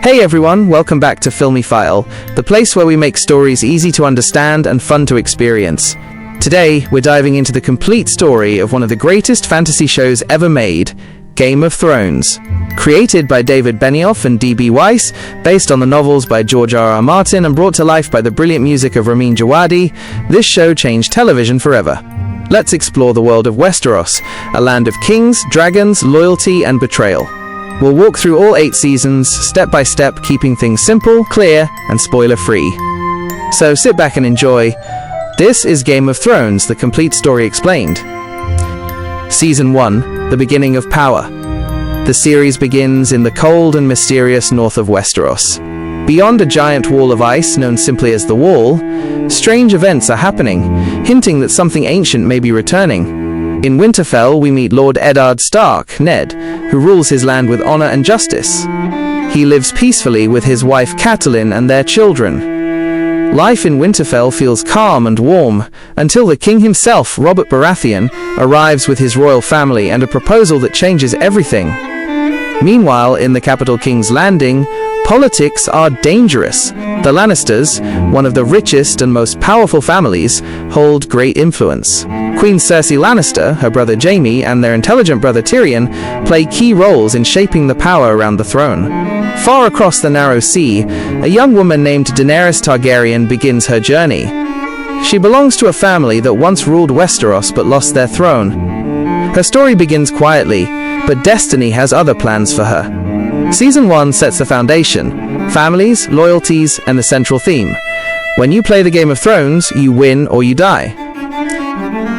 Hey everyone, welcome back to Filmifile, the place where we make stories easy to understand and fun to experience. Today, we're diving into the complete story of one of the greatest fantasy shows ever made, Game of Thrones. Created by David Benioff and D.B. Weiss, based on the novels by George R.R. Martin and brought to life by the brilliant music of Ramin Djawadi, this show changed television forever. Let's explore the world of Westeros, a land of kings, dragons, loyalty, and betrayal. We'll walk through all 8 seasons, step by step, keeping things simple, clear, and spoiler-free. So sit back and enjoy. This is Game of Thrones, the complete story explained. Season 1, The Beginning of Power. The series begins in the cold and mysterious north of Westeros. Beyond a giant wall of ice known simply as the Wall, strange events are happening, hinting that something ancient may be returning. In Winterfell, we meet Lord Eddard Stark, Ned, who rules his land with honor and justice. He lives peacefully with his wife Catelyn and their children. Life in Winterfell feels calm and warm, until the king himself, Robert Baratheon, arrives with his royal family and a proposal that changes everything. Meanwhile, in the capital King's Landing, politics are dangerous. The Lannisters, one of the richest and most powerful families, hold great influence. Queen Cersei Lannister, her brother Jaime, and their intelligent brother Tyrion play key roles in shaping the power around the throne. Far across the narrow sea, a young woman named Daenerys Targaryen begins her journey. She belongs to a family that once ruled Westeros but lost their throne. Her story begins quietly, but destiny has other plans for her. Season 1 sets the foundation: families, loyalties, and the central theme. When you play the Game of Thrones, you win or you die.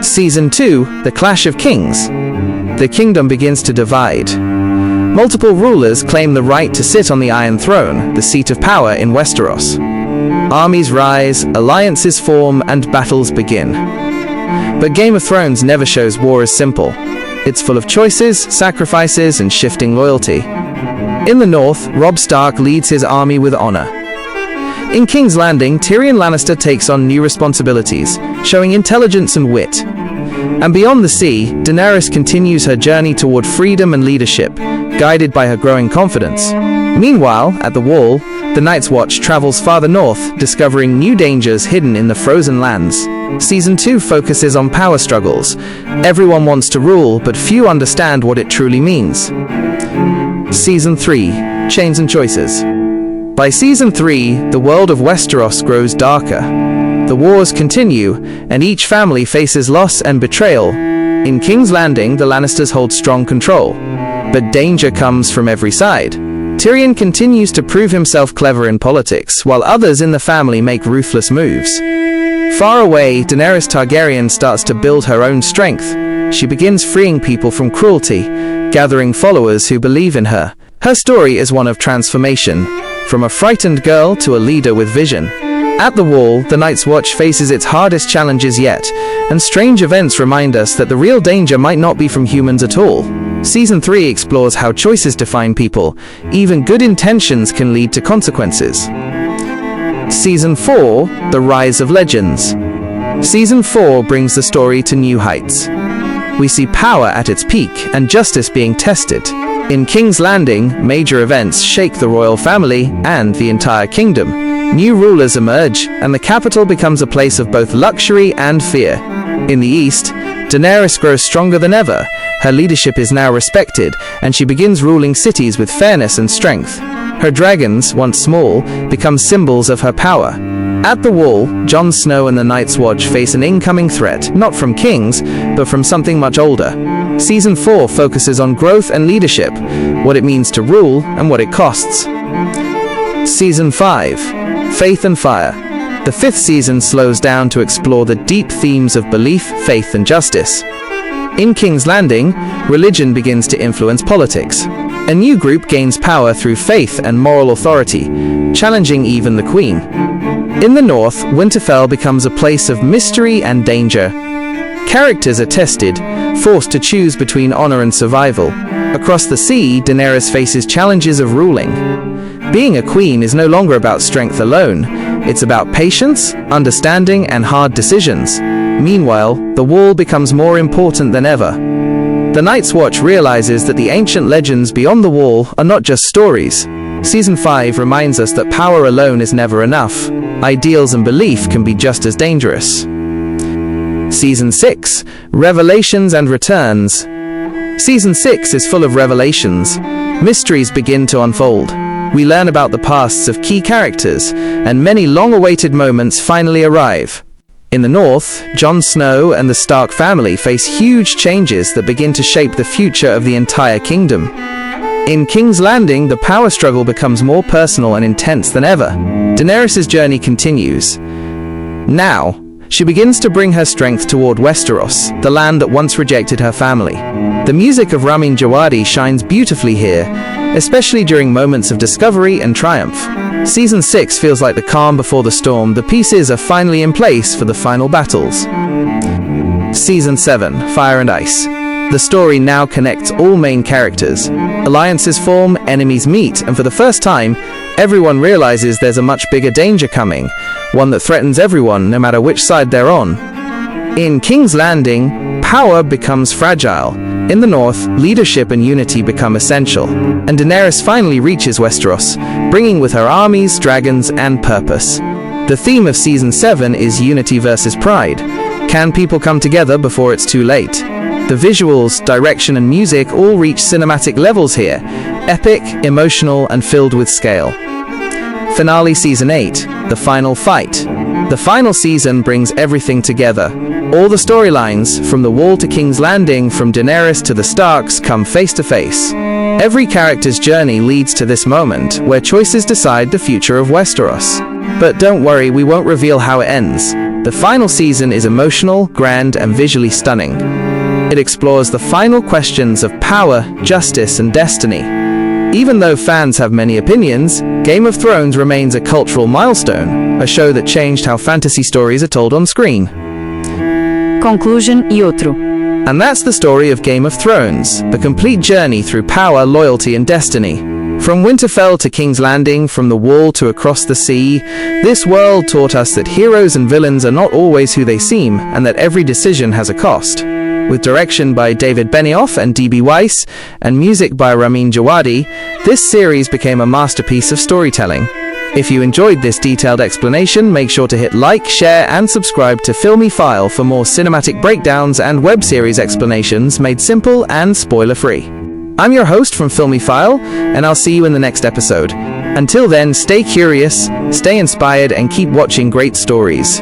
Season 2, The Clash of Kings. The kingdom begins to divide. Multiple rulers claim the right to sit on the Iron Throne, the seat of power in Westeros. Armies rise, alliances form, and battles begin. But Game of Thrones never shows war as simple. It's full of choices, sacrifices, and shifting loyalty. In the north, Robb Stark leads his army with honor. In King's Landing, Tyrion Lannister takes on new responsibilities, showing intelligence and wit. And beyond the sea, Daenerys continues her journey toward freedom and leadership, guided by her growing confidence. Meanwhile, at the Wall, the Night's Watch travels farther north, discovering new dangers hidden in the frozen lands. Season 2 focuses on power struggles. Everyone wants to rule, but few understand what it truly means. Season 3, Chains and Choices. By Season 3, the world of Westeros grows darker. The wars continue, and each family faces loss and betrayal. In King's Landing, the Lannisters hold strong control, but danger comes from every side. Tyrion continues to prove himself clever in politics, while others in the family make ruthless moves. Far away, Daenerys Targaryen starts to build her own strength. She begins freeing people from cruelty, gathering followers who believe in her. Her story is one of transformation, from a frightened girl to a leader with vision. At the Wall, the Night's Watch faces its hardest challenges yet, and strange events remind us that the real danger might not be from humans at all. Season 3 explores how choices define people. Even good intentions can lead to consequences. Season 4, The Rise of Legends. Season 4 brings the story to new heights. We see power at its peak and justice being tested. In King's Landing, major events shake the royal family and the entire kingdom. New rulers emerge, and the capital becomes a place of both luxury and fear. In the east, Daenerys grows stronger than ever. Her leadership is now respected, and she begins ruling cities with fairness and strength. Her dragons, once small, become symbols of her power. At the Wall, Jon Snow and the Night's Watch face an incoming threat, not from kings, but from something much older. Season 4 focuses on growth and leadership, what it means to rule and what it costs. Season 5, Faith and Fire. The 5th season slows down to explore the deep themes of belief, faith, and justice. In King's Landing, religion begins to influence politics. A new group gains power through faith and moral authority, challenging even the Queen. In the north, Winterfell becomes a place of mystery and danger. Characters are tested, forced to choose between honor and survival. Across the sea, Daenerys faces challenges of ruling. Being a queen is no longer about strength alone. It's about patience, understanding, and hard decisions. Meanwhile, the Wall becomes more important than ever. The Night's Watch realizes that the ancient legends beyond the Wall are not just stories. Season 5 reminds us that power alone is never enough. Ideals and belief can be just as dangerous. Season 6, Revelations and Returns. Season 6 is full of revelations. Mysteries begin to unfold. We learn about the pasts of key characters, and many long-awaited moments finally arrive. In the north, Jon Snow and the Stark family face huge changes that begin to shape the future of the entire kingdom. In King's Landing, the power struggle becomes more personal and intense than ever. Daenerys' journey continues. Now, she begins to bring her strength toward Westeros, the land that once rejected her family. The music of Ramin Djawadi shines beautifully here, especially during moments of discovery and triumph. Season 6 feels like the calm before the storm. The pieces are finally in place for the final battles. Season 7, Fire and Ice. The story now connects all main characters. Alliances form, enemies meet, and for the first time, everyone realizes there's a much bigger danger coming, one that threatens everyone, no matter which side they're on. In King's Landing, power becomes fragile. In the north, leadership and unity become essential, and Daenerys finally reaches Westeros, bringing with her armies, dragons, and purpose. The theme of Season 7 is unity versus pride. Can people come together before it's too late? The visuals, direction, and music all reach cinematic levels here, epic, emotional, and filled with scale. Finale Season 8, The Final Fight. The final season brings everything together. All the storylines, from the Wall to King's Landing, from Daenerys to the Starks, come face to face. Every character's journey leads to this moment, where choices decide the future of Westeros. But don't worry, we won't reveal how it ends. The final season is emotional, grand, and visually stunning. It explores the final questions of power, justice, and destiny. Even though fans have many opinions, Game of Thrones remains a cultural milestone, a show that changed how fantasy stories are told on screen. Conclusion y otro. And that's the story of Game of Thrones, the complete journey through power, loyalty, and destiny. From Winterfell to King's Landing, from the Wall to across the sea, this world taught us that heroes and villains are not always who they seem, and that every decision has a cost. With direction by David Benioff and D.B. Weiss, and music by Ramin Djawadi, this series became a masterpiece of storytelling. If you enjoyed this detailed explanation, make sure to hit like, share, and subscribe to Filmy File for more cinematic breakdowns and web series explanations made simple and spoiler-free. I'm your host from Filmy File, and I'll see you in the next episode. Until then, stay curious, stay inspired, and keep watching great stories.